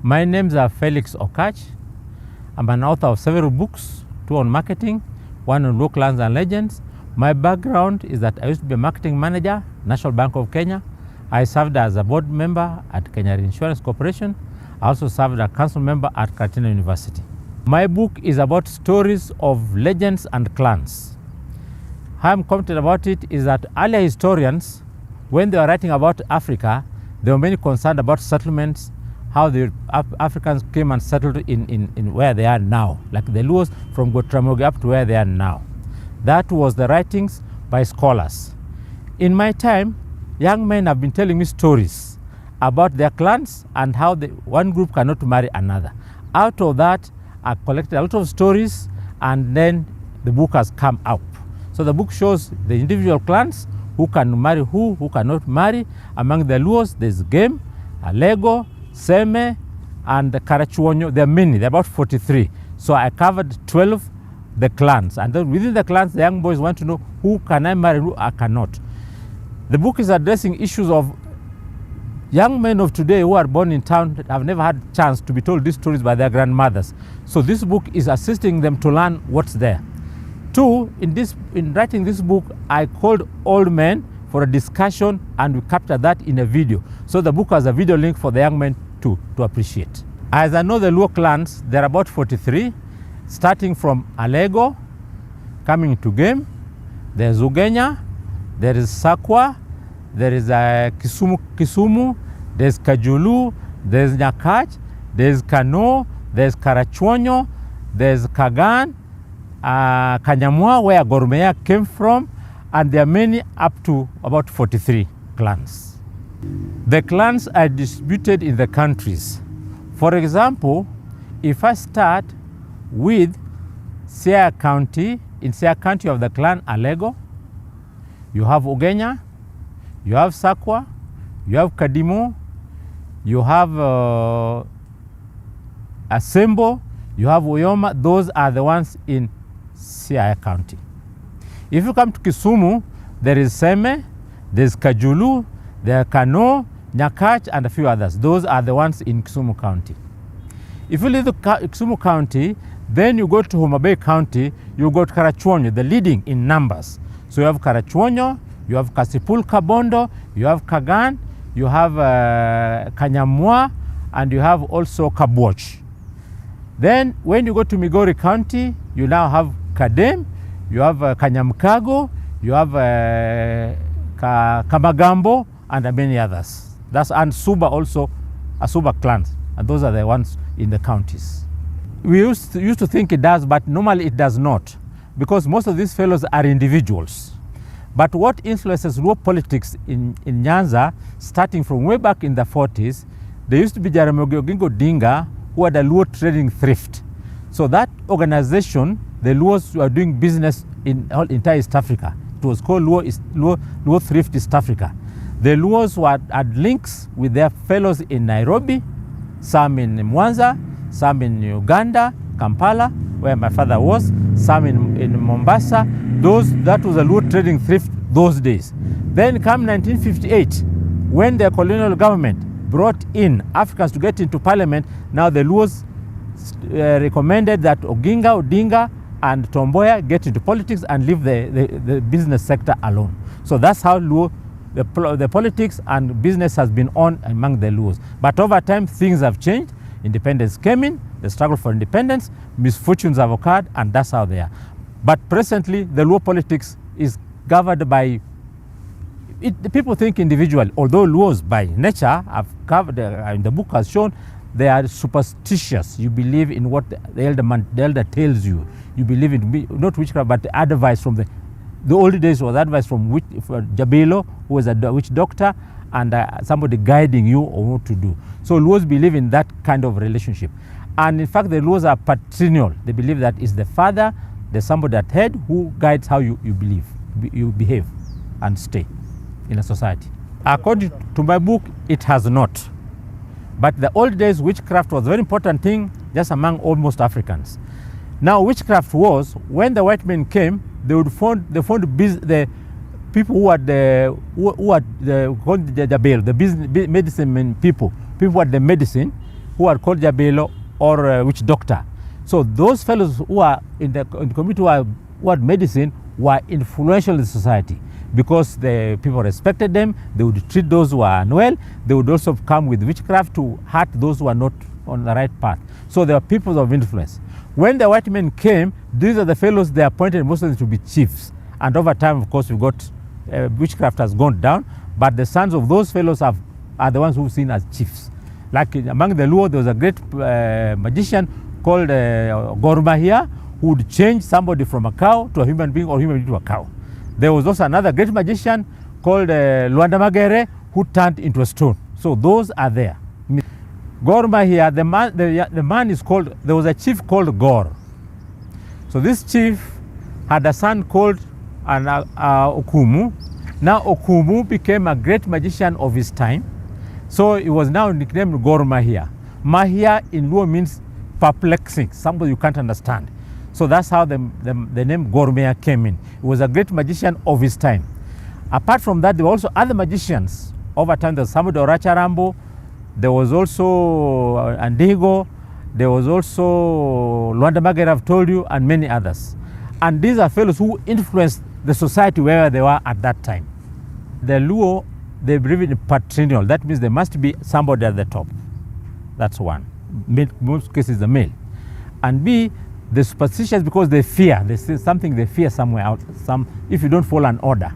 My names are Felix Okatch. I'm an author of several books, 2 on marketing, 1 on Luo Clans and Legends. My background is that I used to be a marketing manager, National Bank of Kenya. I served as a board member at Kenya Insurance Corporation. I also served as a council member at Katina University. My book is about stories of legends and clans. How I'm confident about it is that earlier historians, when they were writing about Africa, they were mainly concerned about settlements, how the Africans came and settled in where they are now, like the Luos from Gotramogi up to where they are now. That was the writings by scholars. In my time, young men have been telling me stories about their clans and how one group cannot marry another. Out of that, I collected a lot of stories, and then the book has come out. So the book shows the individual clans, who can marry who cannot marry. Among the Luos, there's Game, Lego, Seme, and the Karachuonyo. There are many, there are about 43. So I covered 12 the clans, and then within the clans, the young boys want to know who can I marry, who I cannot. The book is addressing issues of young men of today who are born in town that have never had a chance to be told these stories by their grandmothers. So this book is assisting them to learn what's there. 2, in writing this book, I called old men for a discussion, and we captured that in a video. So the book has a video link for the young men to appreciate. As I know the Luo clans, there are about 43, starting from Alego, coming to Game, there's Ugenya, there is Sakwa, there is Kisumu, there's Kajulu, there's Nyakach, there's Kano, there's Karachuonyo, there's Kagan, Kanyamwa, where Gore came from, and there are many, up to about 43 clans. The clans are distributed in the countries. For example, if I start with Siaya County, in Siaya County of the clan Alego, you have Ugenya, you have Sakwa, you have Kadimo, you have Asembo, you have Uyoma. Those are the ones in Siaya County. If you come to Kisumu, there is Seme, there's Kajulu, there are Kano, Nyakach, and a few others. Those are the ones in Kisumu County. If you leave the Kisumu County, then you go to Homa Bay County, you go to Karachuonyo, the leading in numbers. So you have Karachuonyo, you have Kasipul Kabondo, you have Kagan, you have Kanyamwa, and you have also Kabwoch. Then when you go to Migori County, you now have Kadem, you have Kanyamkago, you have Kamagambo, and many others. And Suba also, Suba clans, and those are the ones in the counties. We used to think it does, but normally it does not, because most of these fellows are individuals. But what influences Luo politics in Nyanza, starting from way back in the 40s, there used to be Jaramogi Oginga Odinga, who had a Luo trading thrift. So that organization, the Luos were doing business in entire East Africa. It was called Luo Thrift East Africa. The Luos had links with their fellows in Nairobi, some in Mwanza, some in Uganda, Kampala, where my father was, some in Mombasa. That was a Luo trading thrift those days. Then come 1958, when the colonial government brought in Africans to get into parliament, now the Luos recommended that Oginga, Odinga, and Tomboya get into politics and leave the business sector alone. So that's how the politics and business has been on among the Luos. But over time, things have changed. Independence came in, the struggle for independence, misfortunes have occurred, and that's how they are. But presently, the Luo politics is governed by, people think individually, although Luos by nature, I've covered, in the book has shown, they are superstitious. You believe in what the elder tells you. You believe in, not witchcraft, but advice from the old days was advice from Jabelo, who was a witch doctor, and somebody guiding you on what to do. So Luos believe in that kind of relationship. And in fact, the Luos are patrilineal. They believe that it's the father, there's somebody at head who guides how you behave and stay in a society. According to my book, it has not. But the old days, witchcraft was a very important thing just among almost Africans. Now, witchcraft was, when the white men came, they found the people who had the medicine people who had the medicine, who are called Jabelo or witch doctor. So those fellows who are in the community who had medicine were influential in society because the people respected them. They would treat those who are unwell. They would also come with witchcraft to hurt those who are not on the right path. So they were people of influence. When the white men came, these are the fellows they appointed most of them to be chiefs. And over time, of course, we got witchcraft has gone down, but the sons of those fellows are the ones who are seen as chiefs. Like among the Luo, there was a great magician called Gore here, who would change somebody from a cow to a human being or human being to a cow. There was also another great magician called Luo Nyanza who turned into a stone. So those are there. Gore here, the man is called, there was a chief called Gore. So this chief had a son called Okumu. Now Okumu became a great magician of his time. So he was now nicknamed Gore Mahia. Mahia in Luo means perplexing, somebody you can't understand. So that's how the name Gore Mahia came in. He was a great magician of his time. Apart from that, there were also other magicians. Over time, there was Samuel Oracharambo, there was also Andigo, there was also Luo Nyanza, I've told you, and many others. And these are fellows who influenced the society where they were at that time. The Luo, they believe in patrilineal. That means there must be somebody at the top. That's one. In most cases, the male. And B, the superstitious because they fear. They say something they fear somewhere out. If you don't follow an order.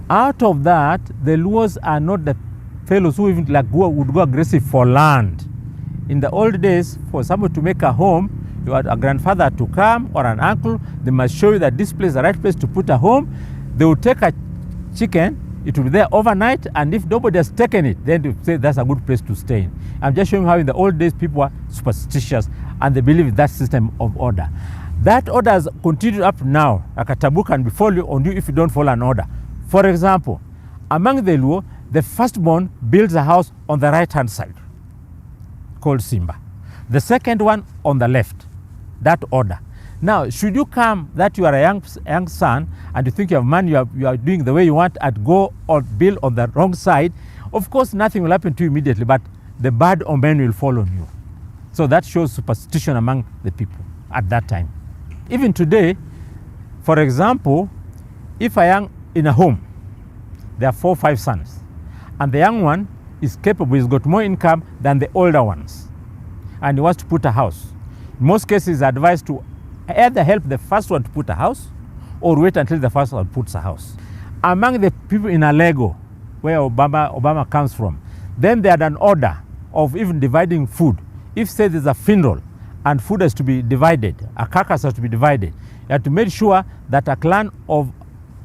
Out of that, the Luos are not the fellows who even would go aggressive for land. In the old days, for someone to make a home, you had a grandfather to come or an uncle. They must show you that this place is the right place to put a home. They would take a chicken. It will be there overnight, and if nobody has taken it, then they say that's a good place to stay in. I'm just showing how in the old days people were superstitious and they believe in that system of order. That order has continued up now. Like a taboo can be followed on you if you don't follow an order. For example, among the Luo, the firstborn builds a house on the right-hand side, called Simba. The second one on the left, that order. Now, should you come that you are a young son and you think you have money, you are doing the way you want and go or build on the wrong side, of course nothing will happen to you immediately, but the bad omen will fall on you. So that shows superstition among the people at that time. Even today, for example, if in a home, there are 4 or 5 sons, and the young one is capable, he's got more income than the older ones, and he wants to put a house. In most cases, it's advised to either help the first one to put a house or wait until the first one puts a house. Among the people in Alego, where Obama comes from, then they had an order of even dividing food. If say there's a funeral and food has to be divided, a carcass has to be divided, you have to make sure that a clan of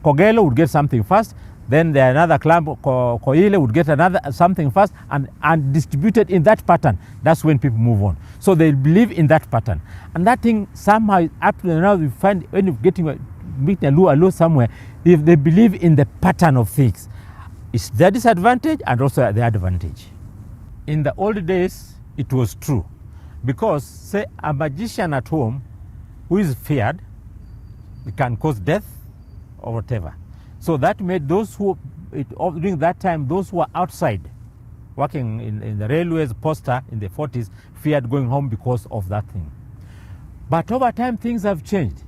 Kogelo would get something first, then another clan, Koile, would get something first and distributed in that pattern. That's when people move on. So they believe in that pattern. And that thing somehow, up to now, you find when you're meeting a Luo somewhere, if they believe in the pattern of things, it's their disadvantage and also their advantage. In the old days, it was true. Because, say, a magician at home who is feared, it can cause death or whatever. So that made those who, during that time, those who were outside, working in the railways, poster in the 40s, feared going home because of that thing. But over time, things have changed.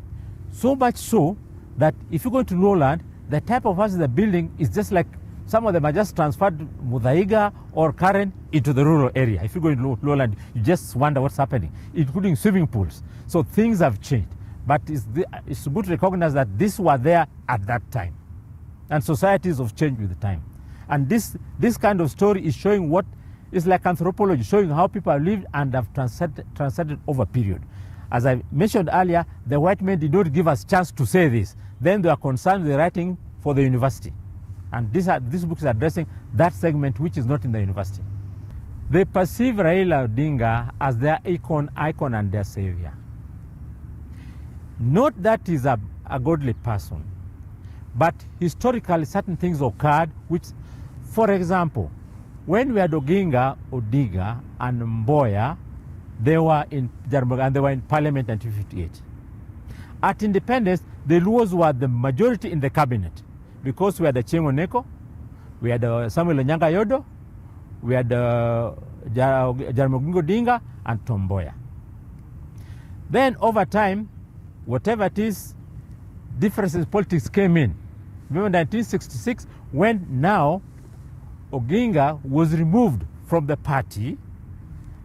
So much so that if you go to lowland, the type of houses they're building is just like some of them are just transferred Muthaiga or Karen into the rural area. If you go to lowland, you just wonder what's happening, including swimming pools. So things have changed. But it's good to recognize that these were there at that time. And societies have changed with the time. And this kind of story is showing what is like anthropology, showing how people have lived and have transcended over period. As I mentioned earlier, the white men did not give us chance to say this. Then they are concerned with writing for the university. And this book is addressing that segment which is not in the university. They perceive Raila Odinga as their icon and their savior. Not that he's a godly person, but historically certain things occurred which, for example, when we had Oginga, Odinga, and Mboya, they were in Jaramogi and they were in Parliament in 1958. At independence, the Luos were the majority in the cabinet because we had the Chengo Neko, we had Samuel Onyango Yodo, we had Jaramogi Odinga and Tom Mboya. Then over time, whatever it is, differences in politics came in. Remember 1966, when now Oginga was removed from the party,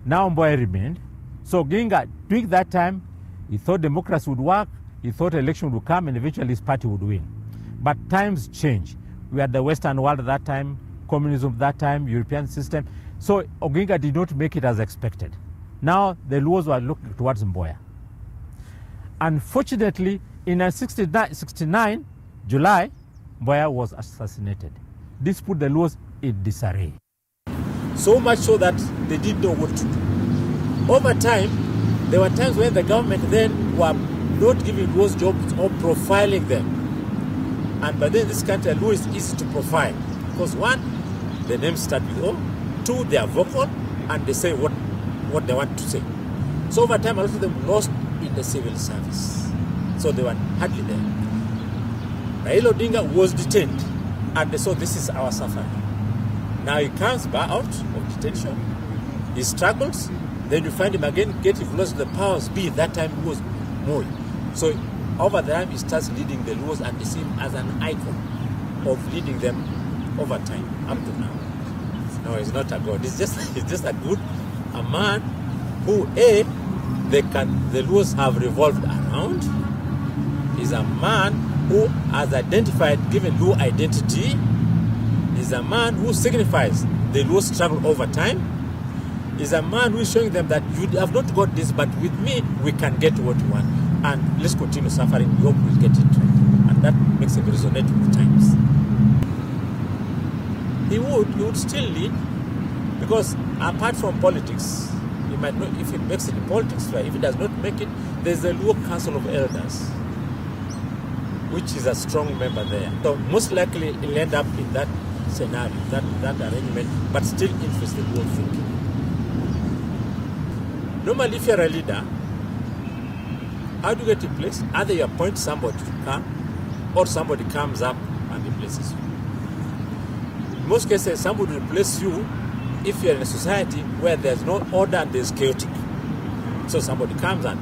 now Mboya remained. So Oginga, during that time, he thought democracy would work, he thought election would come, and eventually his party would win. But times change. We had the Western world at that time, communism at that time, European system. So Oginga did not make it as expected. Now the Luos were looking towards Mboya. Unfortunately, in 1969, July, Mboya was assassinated. This put the Luos in disarray. So much so that they didn't know what to do. Over time, there were times when the government then were not giving Luos jobs or profiling them. And by then, in this country, Luo is easy to profile. Because one, the names start with O. Two, they are vocal and they say what they want to say. So over time, a lot of them lost in the civil service. So they were hardly there. Raila Odinga was detained and they saw this is our suffering. Now he comes back out of detention, he struggles, then you find him again getting close to the powers be. That time he was Moi. So over time he starts leading the Luos and they see him as an icon of leading them over time up to now. No, he's not a god. He's just a man who the Luos have revolved around. He's a man who has identified, given Luo identity. He's a man who signifies the Luo struggle over time. He's a man who is showing them that you have not got this, but with me, we can get what we want. And let's continue suffering. We hope we'll get it right. And that makes him resonate with times. He would still lead, because apart from politics, he might not, if he makes it in politics, right? If he does not make it, there's the Luo Council of Elders, which is a strong member there. So most likely he'll end up in that scenario, that arrangement, but still influence the Luo thinking. Normally, if you're a leader, how do you get in place? Either you appoint somebody to come, or somebody comes up and replaces you. In most cases, somebody will replace you if you're in a society where there's no order and there's chaotic. So somebody comes and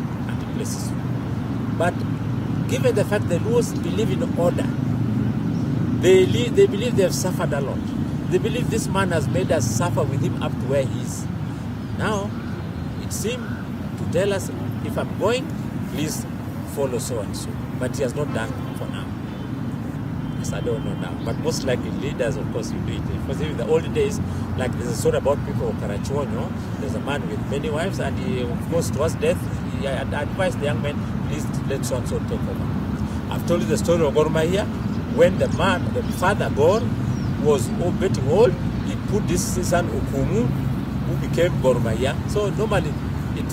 replaces you. But given the fact that Luos believe in order, they believe they have suffered a lot. They believe this man has made us suffer with him up to where he is. Now, it seems to tell us, if I'm going, please follow so and so. But he has not done for now. Yes, I don't know now. But most likely leaders, of course, you do it. Because in the old days, like there's a story about people of Patriachial, there's a man with many wives, and he, of course, towards death, he advised the young men, please let so and so take over. I've told you the story of Gore here. When the father Gore was getting old, he put this son Okumu, who became Gore. So normally, it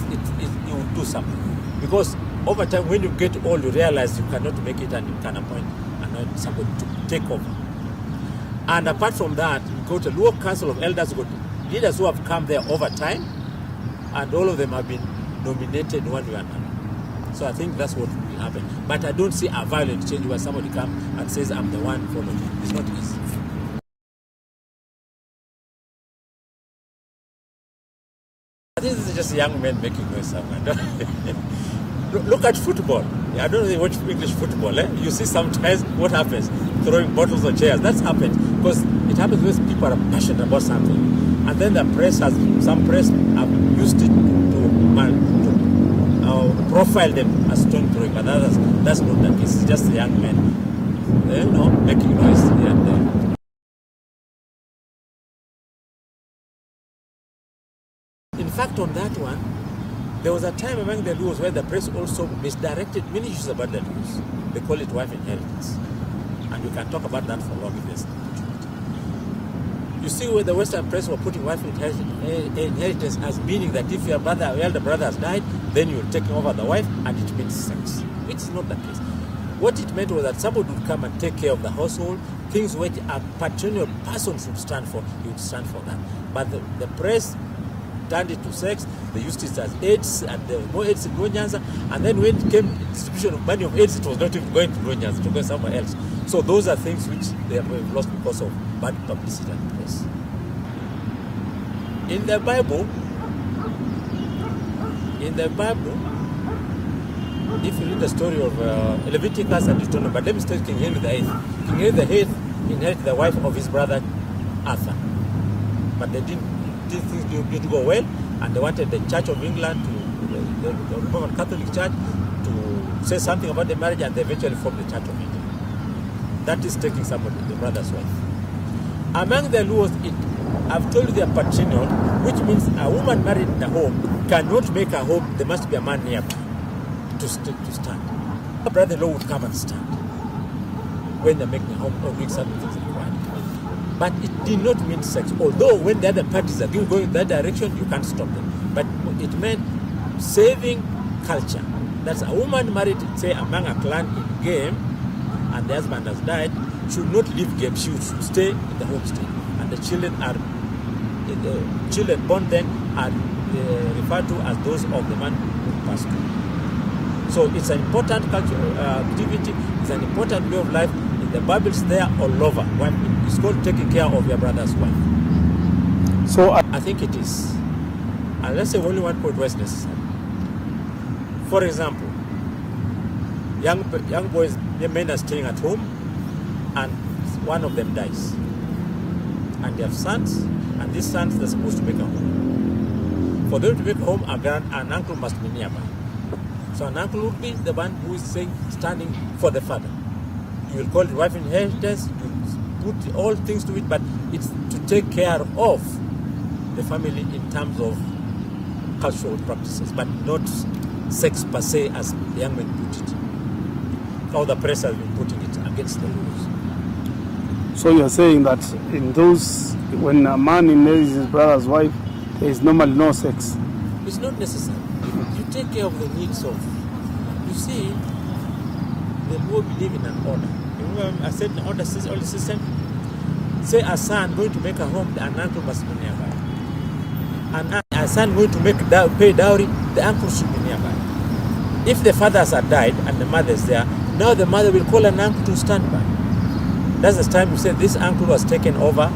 would do something. Because over time, when you get old, you realize you cannot make it, and you can appoint somebody to take over. And apart from that, you go to Luo Council of Elders, you got leaders who have come there over time, and all of them have been nominated one way or another. So I think that's what will happen. But I don't see a violent change where somebody comes and says, I'm the one following. It's not easy. I think this is just young men making noise somewhere. Look at football. I don't know if you watch English football. You see sometimes what happens, throwing bottles or chairs. That's happened because it happens when people are passionate about something. And then some press have used it to profile them as stone throwing. But that's not the case. It's just young men, making noise here and there. In fact, on that one, there was a time among the Luos where the press also misdirected many issues about the Luos. They call it wife inheritance. And we can talk about that for long if there's an opportunity. You see where the Western press were putting wife inheritance as meaning that if your elder brother has died, then you're taking over the wife, and it means sex, which is not the case. What it meant was that somebody would come and take care of the household, things which a patrilineal person should stand for, he would stand for that. But the press turned it to sex. They used it as AIDS, and there was more AIDS in Luo Nyanza. And then when it came distribution of money of AIDS, it was not even going to Luo Nyanza, to go somewhere else. So those are things which they have lost because of bad publicity and press. In the Bible, if you read the story of Leviticus and Deuteronomy, but let me start King Henry VIII. King Henry VIII inherited the wife of his brother Arthur, but they didn't things go well, and they wanted the Church of England, the Roman Catholic Church, to say something about the marriage, and they eventually formed the Church of England. That is taking somebody, the brother's wife. Among the Luos, I've told you they are patriarchal, which means a woman married in a home cannot make a home. There must be a man nearby to stand. A brother-in-law would come and stand when they're making a home or doing certain things required. But it did not mean sex. Although when the other parties are going in that direction, you can't stop them. But it meant saving culture. That's a woman married, say, among a clan in game, and the husband has died, should not leave game. She should stay in the homestead. And the children born then are referred to as those of the man who passed away. So it's an important cultural activity. It's an important way of life. In the Bible, it's there all over. It's called taking care of your brother's wife. So I think it is. And let's say only one point was necessary. For example, young boys, the men are staying at home, and one of them dies. And they have sons, and these sons are supposed to make a home. For them to make a home, an uncle must be nearby. So an uncle would be the one who is standing for the father. You will call it wife inheritance, you put all things to it, but it's to take care of the family in terms of cultural practices, but not sex per se as the young men put it. How the press has been putting it against the rules. So you're saying that in those, when a man inherits his brother's wife, there is normally no sex? It's not necessary. You take care of the needs of. You see, the Luo believe in an order. Remember, I said an order system. Say a son going to make a home, an uncle must be nearby. And a son going to pay dowry, the uncle should be nearby. If the fathers are died and the mother is there, now the mother will call an uncle to stand by. That's the time you say this uncle was taken over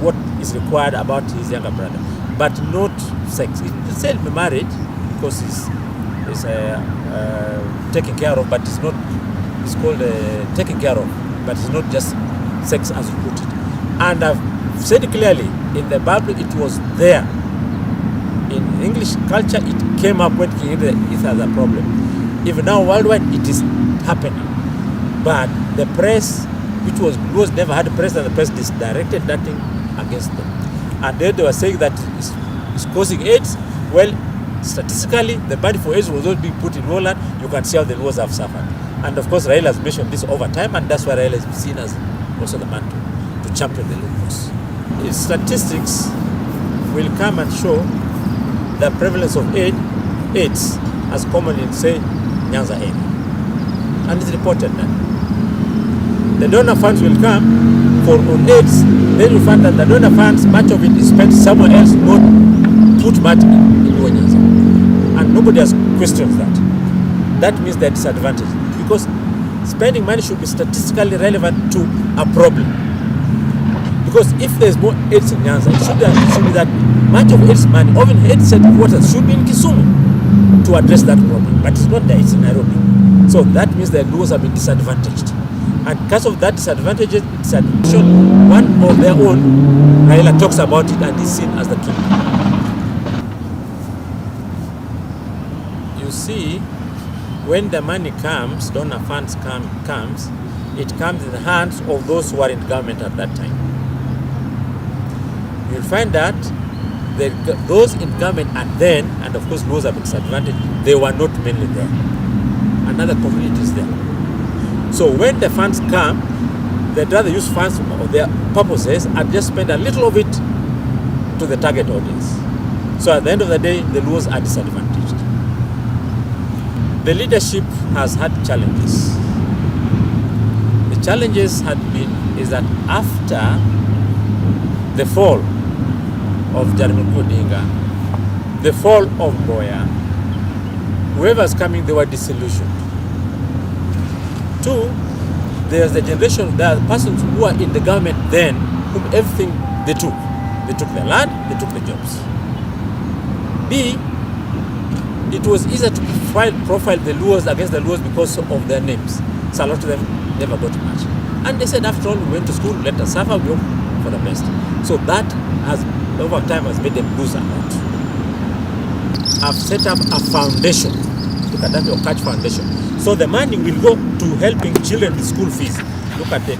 what is required about his younger brother, but not sex. He said be married because he's taken care of, but it's not. It's called taken care of, but it's not just sex as you put it. And I've said clearly in the Bible it was there. In English culture, it came up when King Henry has a problem. Even now worldwide, it is happening. But the press, which was never had a press, and the press directed that thing against them. And then they were saying that it's causing AIDS. Well, statistically, the body for AIDS was not being put in Roland. You can see how the Luos have suffered. And of course, Raila has mentioned this over time, and that's why Raila is seen as also the man to champion the Luos. His statistics will come and show the prevalence of AIDS as common in, say, Nyanza area. And it's reported that. The donor funds will come for on AIDS, then you find that the donor funds, much of it is spent somewhere else, not put much in Luo Nyanza. And nobody has questioned that. That means they're disadvantaged. Because spending money should be statistically relevant to a problem. Because if there's more AIDS in Nyanza, it should be that much of AIDS money, even AIDS headquarters, should be in Kisumu to address that problem. But it's not there, it's in Nairobi. So that means the Luos have been disadvantaged. And because of that disadvantage, one of their own, Raila talks about it and is seen as the king. You see, when the money comes, donor funds comes, it comes in the hands of those who are in government at that time. You'll find that those in government and then, and of course those have been disadvantaged, they were not mainly there. Another community is there. So when the funds come, they'd rather use funds for their purposes and just spend a little of it to the target audience. So at the end of the day, the Luos are disadvantaged. The leadership has had challenges. The challenges is that after the fall of Jeremy Odinga, the fall of Boya, whoever's coming, they were disillusioned. Two, there's the generation, there are persons who are in the government then, whom everything they took. They took the land, they took the jobs. B, it was easier to profile the Luos against the Luos because of their names. So a lot of them never got much. And they said, after all, we went to school, let us suffer, we hope for the best. So that has, over time, has made them lose a lot. I've set up a foundation. Look at that, Okatch Foundation. So the money will go to helping children with school fees. Look at it.